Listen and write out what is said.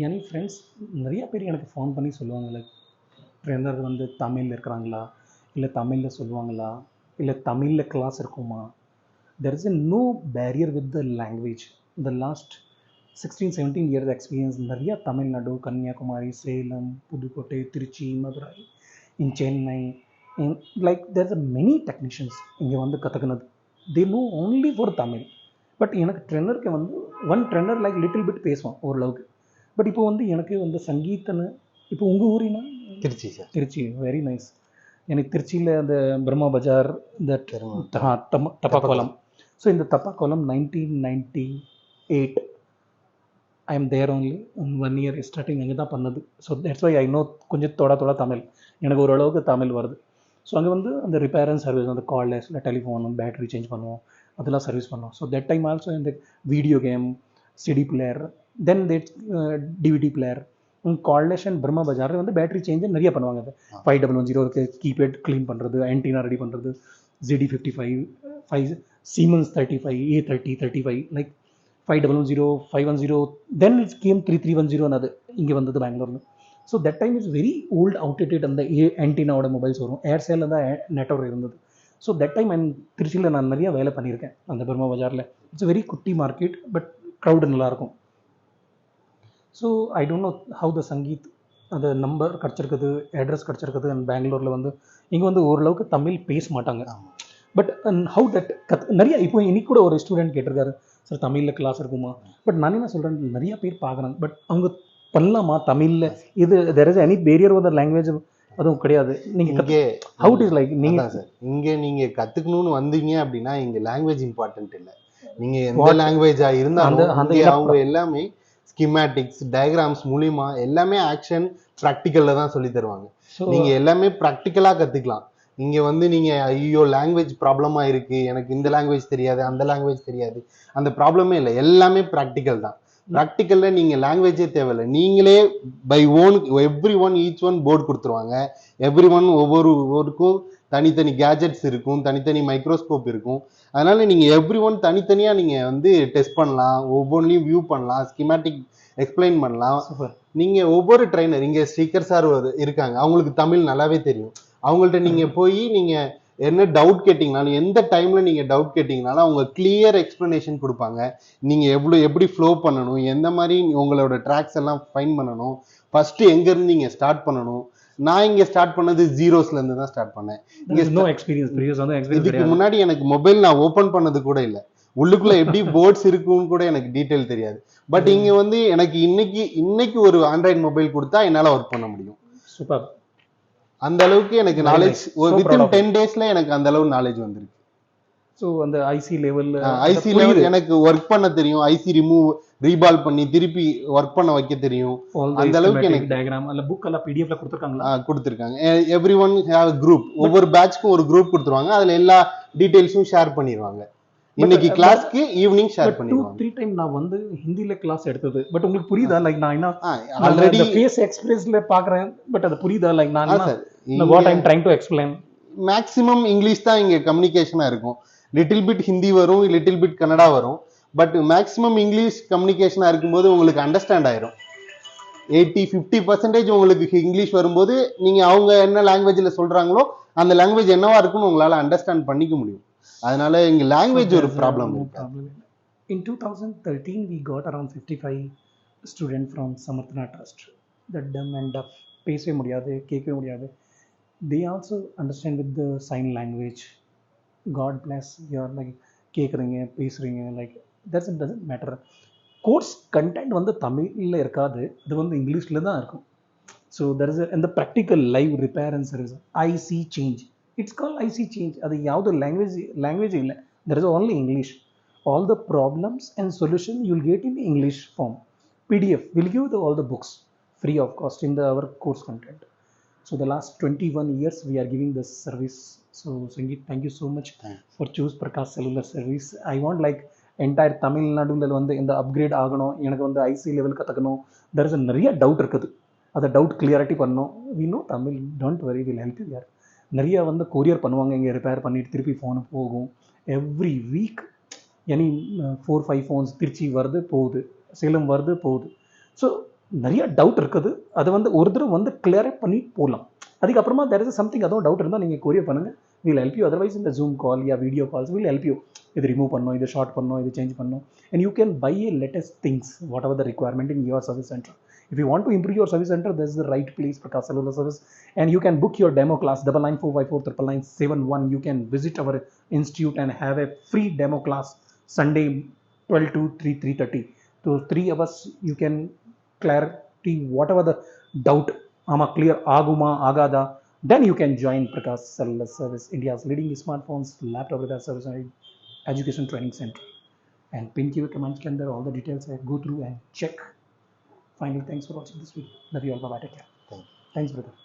என் friends நிறைய பேர் எனக்கு ஃபோன் பண்ணி சொல்லுவாங்க, லைக் ட்ரெயினர் வந்து தமிழில் இருக்கிறாங்களா, இல்லை தமிழில் சொல்லுவாங்களா, இல்லை தமிழில் கிளாஸ் இருக்குமா. There is a no barrier with the language. The last 16-17 years experience நிறையா தமிழ்நாடு, கன்னியாகுமரி, சேலம், புதுக்கோட்டை, திருச்சி, மதுரை, இன் Chennai, in like there are many technicians இங்கே வந்து கற்றுக்கினது. They know only for Tamil. But எனக்கு ட்ரெயினருக்கு வந்து one trainer like little bit பேசுவான் ஓரளவுக்கு. பட் இப்போ வந்து எனக்கு வந்து சங்கீதன்னு, இப்போ உங்கள் ஊரினா? Trichy sir. Trichy, very nice. எனக்கு திருச்சியில் அந்த பிரம்மா பஜார், இந்த தப்பாக்கோலம். ஸோ இந்த Teppakulam 1998 I am there only. 1 year starting அங்கே தான் பண்ணது. So that's why I know கொஞ்சம் தோட தமிழ். எனக்கு ஓரளவுக்கு தமிழ் வருது. ஸோ அங்கே வந்து அந்த ரிப்பேர் அண்ட் சர்வீஸ், அந்த கார்ட்லெஸ் இல்லை டெலிஃபோன் பேட்டரி சேஞ்ச் பண்ணுவோம், அதெல்லாம் சர்வீஸ் பண்ணுவோம். ஸோ தட் டைம் ஆல்சோ இந்த video game, CD player, then that DVD player, cordless and Burma பஜாரில் வந்து பேட்டரி சேஞ்சு நிறைய பண்ணுவாங்க. அது 5110 கீபேட் க்ளீன் பண்ணுறது, ஆன்டினா ரெடி பண்ணுறது, ZD55, Siemens 35, A30, 35, like 5110, 510, then it's game 3310 அது இங்கே வந்தது பெங்களூரில். So that time is very old outdated. அந்த ஆன்டினாவோட மொபைல்ஸ் வரும், ஏர்செல்லில் தான் நெட்வொர்க் இருந்தது. ஸோ தட் டைம் திருச்சியில் நான் நிறையா வேலை பண்ணியிருக்கேன் அந்த பிரம்மா பஜாரில். இட்ஸ் வெரி குட்டி மார்க்கெட், பட் க்ரௌடு நல்லாயிருக்கும். So I don't know how the Sangeet அந்த நம்பர் கிடச்சிருக்குது, அட்ரஸ் கிடச்சிருக்குது. அண்ட் பெங்களூரில் வந்து இங்கே வந்து ஓரளவுக்கு தமிழ் பேச மாட்டாங்க. பட் ஹவு தட் நிறைய இப்போ இன்னைக்கு கூட ஒரு ஸ்டூடெண்ட் கேட்டிருக்காரு, சார் தமிழில் கிளாஸ் இருக்குமா. பட் நான் என்ன சொல்கிறேன், நிறைய பேர் பார்க்குறாங்க, பட் அவங்க பண்ணலாமா தமிழில்? இது there is any barrier with language அதுவும் கிடையாது. நீங்கள் ஹவு இட் இஸ் லைக் நீங்கள் சார் இங்கே நீங்கள் கற்றுக்கணும்னு வந்தீங்க அப்படின்னா இங்கே லாங்குவேஜ் இம்பார்ட்டன்ட் இல்லை. நீங்கள் எந்த லாங்குவேஜாக இருந்தாலும் அவங்க எல்லாமே ஸ்கிமேட்டிக்ஸ், டயக்ராம்ஸ் மூலிமா எல்லாமே ஆக்ஷன் ப்ராக்டிக்கலில் தான் சொல்லி தருவாங்க. நீங்கள் எல்லாமே ப்ராக்டிக்கலாக கற்றுக்கலாம். இங்கே வந்து நீங்கள் ஐயோ லாங்குவேஜ் ப்ராப்ளமாக இருக்குது, எனக்கு இந்த லாங்குவேஜ் தெரியாது, அந்த லாங்குவேஜ் தெரியாது, அந்த ப்ராப்ளமே இல்லை. எல்லாமே ப்ராக்டிக்கல் தான். ப்ராக்டிக்கலில் நீங்கள் லாங்குவேஜே தேவையில்லை. நீங்களே by own every one each one board கொடுத்துருவாங்க. எவ்ரி ஒன் ஒவ்வொருக்கும் தனித்தனி கேஜெட்ஸ் இருக்கும், தனித்தனி மைக்ரோஸ்கோப் இருக்கும். அதனால நீங்கள் எவ்ரி ஒன் தனித்தனியாக நீங்கள் வந்து டெஸ்ட் பண்ணலாம், ஒவ்வொன்றையும் வியூ பண்ணலாம், ஸ்கிமேட்டிக் எக்ஸ்பிளைன் பண்ணலாம். நீங்கள் ஒவ்வொரு ட்ரைனர் இங்கே ஸ்ரீகர் சார் இருக்காங்க, அவங்களுக்கு தமிழ் நல்லாவே தெரியும். அவங்கள்ட்ட நீங்கள் போய் நீங்கள் என்ன டவுட் கேட்டிங்கனாலும், எந்த டைமில் நீங்கள் டவுட் கேட்டிங்கனாலும் அவங்க கிளியர் எக்ஸ்ப்ளனேஷன் கொடுப்பாங்க. நீங்கள் எப்படி ஃப்ளோ பண்ணணும், எந்த மாதிரி உங்களோட ட்ராக்ஸ் எல்லாம் ஃபைன் பண்ணணும், ஃபஸ்ட்டு எங்கேருந்து நீங்கள் ஸ்டார்ட் பண்ணணும். நான் இங்கே ஸ்டார்ட் பண்ணது ஜீரோஸ்லேருந்து தான் ஸ்டார்ட் பண்ணேன். இதுக்கு முன்னாடி எனக்கு மொபைல் நான் ஓப்பன் பண்ணது கூட இல்லை. உள்ளுக்குள்ளே எப்படி போர்ட்ஸ் இருக்குன்னு கூட எனக்கு டீட்டெயில் தெரியாது. பட் இங்கே வந்து எனக்கு இன்னைக்கு ஒரு ஆண்ட்ராய்டு மொபைல் கொடுத்தா என்னால் ஒர்க் பண்ண முடியும். சூப்பர். அந்த அளவுக்கு எனக்கு நாலேஜ் வித்தின் 10 daysல எனக்கு அந்த அளவு நாலேஜ் வந்துருக்கு. ஸோ அந்த ஐசி லெவலில் எனக்கு ஒர்க் பண்ண தெரியும். ஐசி ரிமூவ் ரீபால் பண்ணி திருப்பி ஒர்க் பண்ண வைக்க தெரியும். அந்த அளவுக்கு எனக்கு டயக்ராம் அல்ல புக் எல்லாம் பிடிஎஃப்ல கொடுத்துருக்காங்க. எவ்ரி ஒன் ஹேவ் குரூப், ஒவ்வொரு பேட்ச்க்கும் ஒரு குரூப் கொடுத்துருவாங்க. அதுல எல்லா டீடைல்ஸும் ஷேர் பண்ணிடுவாங்க. இன்னைக்கு கிளாஸ்க்கு ஈவினிங் ஷேர் பண்ணிடுவாங்க. 2-3 டைம் நான் வந்து ஹிந்தில கிளாஸ் எடுத்தது. பட் உங்களுக்கு புரியுதா? லைக் நான் என்ன ஆல்ரெடி ஃபேஸ் எக்ஸ்பிரஸ்ல பாக்குறேன், பட் அது புரியுதா? லைக் நான் what I am trying to explain. Maximum English தான் இங்க கம்யூனிகேஷனா இருக்கும். லிட்டில் பிட் ஹிந்தி வரும், லிட்டில் பிட் கன்னடா வரும். பட் மேக்ஸிமம் இங்கிலீஷ் கம்யூனிகேஷனா இருக்கும்போது உங்களுக்கு அண்டர்ஸ்டாண்ட் ஆயிரும். 80-50% உங்களுக்கு இங்கிலீஷ் வரும்போது நீங்க அவங்க என்ன லாங்குவேஜ்ல சொல்றாங்களோ அந்த லாங்குவேஜ் என்னவா இருக்குன்னு உங்களால அண்டர்ஸ்டாண்ட் பண்ணிக்க முடியும். அதனால இங்க லாங்குவேஜ் ஒரு ப்ராப்ளம் இருக்கு. In 2013 we got around 55 students from Samarthana Trust. That dumb and deaf, பேசவே முடியாது, கேட்கவே முடியாது. They also understand with the sign language. God bless you, like கேக்குறீங்க, பேசுறீங்க, like that doesn't matter. Course content வந்து தமிழ்ல இருக்காது, அது வந்து இங்கிலீஷ்ல தான் இருக்கும். So there is in the practical live repair and service IC change. It's called IC change. அது யாவது language இல்லை. There is only English. All the problems and solution you'll get in English form. PDF will give all the books free of cost in our course content. So the last 21 years we are giving this service. So Sangeet, thank you so much for choose Prakash Cellular Service. I want like entire Tamil Nadu வந்து இந்த upgrade ஆகணும், எனக்கு வந்து IC level கற்றுக்கணும். there is நிறைய doubt இருக்குது, அதை doubt clarity பண்ணணும். we know Tamil, don't worry, we'll help you here. நிறைய வந்து கொரியர் பண்ணுவாங்க, இங்கே ரிப்பேர் பண்ணிட்டு திருப்பி ஃபோனு போகும். Every week any 4-5 phones Trichy வருது போகுது, சேலம் வருது போகுது. ஸோ நிறைய டவுட் இருக்குது, அதை வந்து ஒரு தடவை வந்து கிளியரே பண்ணி போடலாம். அதுக்கப்புறமா there is something அதுவும் டவுட் இருந்தால் நீங்கள் கொரியர் பண்ணுங்கள், we'll help you. Otherwise இந்த zoom call yeah video calls will help you. இது ரிமூவ் பண்ணணும், இது ஷார்ட் பண்ணணும், இது சேஞ்ச் பண்ணணும். And you can buy a latest things whatever the requirement in your service center. If you want to improve your service center, this is the right place, Prakash Cellular Service. And you can book your demo class 9945499971. You can visit our institute and have a free demo class Sunday 12 to 3:30. So 3 hours you can clarity whatever the doubt ama clear aguma agada, then you can join Prakash Cellular Service, India's leading smartphones laptop repair service and education training center. And pin your comments ke andar all the details I go through and check. Finally, thanks for watching this video. Love you all. Bye bye. Take care. Thanks brother.